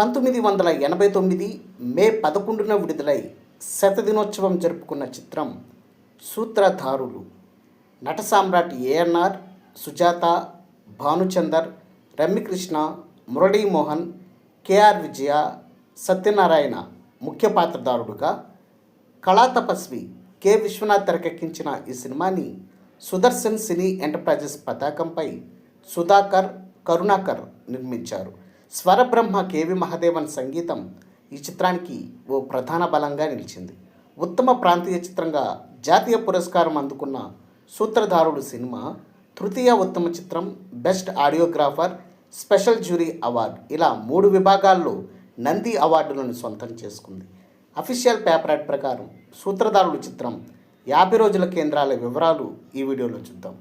1989 మే 11న విడుదలై శతదినోత్సవం జరుపుకున్న చిత్రం సూత్రధారులు. నట సామ్రాట్ ఏఎన్ఆర్, సుజాత, భానుచందర్, రమ్యకృష్ణ, మురళీమోహన్, కేఆర్ విజయ, సత్యనారాయణ ముఖ్య పాత్రధారుడుగా, కళాతపస్వి కె విశ్వనాథ్ తెరకెక్కించిన ఈ సినిమాని సుదర్శన్ సినీ ఎంటర్ప్రైజెస్ పతాకంపై సుధాకర్, కరుణాకర్ నిర్మించారు. స్వరబ్రహ్మ కెవి మహదేవన్ సంగీతం ఈ చిత్రానికి ఓ ప్రధాన బలంగా నిలిచింది. ఉత్తమ ప్రాంతీయ చిత్రంగా జాతీయ పురస్కారం అందుకున్న సూత్రధారుడు సినిమా తృతీయ ఉత్తమ చిత్రం, best audiographer, special jury award ఇలా 3 విభాగాల్లో నంది అవార్డులను సొంతం చేసుకుంది. అఫీషియల్ పేపర్ యాడ్ ప్రకారం సూత్రధారుడు చిత్రం 50 రోజుల కేంద్రాల వివరాలు ఈ వీడియోలో చూద్దాం.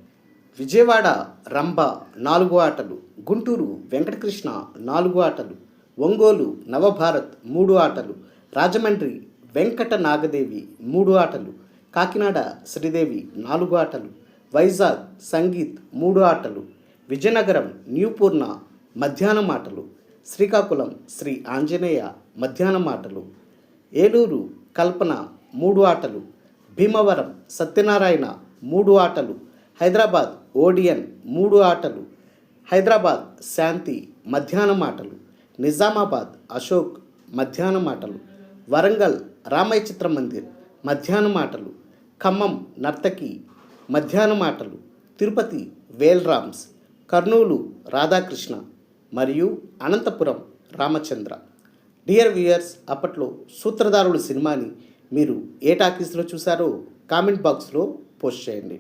విజయవాడ రంభ 4 ఆటలు, గుంటూరు వెంకటకృష్ణ 4 ఆటలు, ఒంగోలు నవభారత్ 3 ఆటలు, రాజమండ్రి వెంకట నాగదేవి 3 ఆటలు, కాకినాడ శ్రీదేవి 4 ఆటలు, వైజాగ్ సంగీత్ 3 ఆటలు, విజయనగరం న్యూపూర్ణ మధ్యాహ్నం ఆటలు, శ్రీకాకుళం శ్రీ ఆంజనేయ మధ్యాహ్నం ఆటలు, ఏలూరు కల్పన 3 ఆటలు, భీమవరం సత్యనారాయణ 3 ఆటలు, హైదరాబాద్ ఓడియన్ 3 ఆటలు, హైదరాబాద్ శాంతి మధ్యాహ్నం ఆటలు, నిజామాబాద్ అశోక్ మధ్యాహ్నం ఆటలు, వరంగల్ రామయ్య చిత్ర మందిర్ మధ్యాహ్నం ఆటలు, ఖమ్మం నర్తకి మధ్యాహ్నం ఆటలు, తిరుపతి వేల్రామ్స్, కర్నూలు రాధాకృష్ణ మరియు అనంతపురం రామచంద్ర. డియర్ వ్యూయర్స్, అప్పట్లో సూత్రధారుడు సినిమాని మీరు ఏ టాకీస్లో చూసారో కామెంట్ బాక్స్లో పోస్ట్ చేయండి.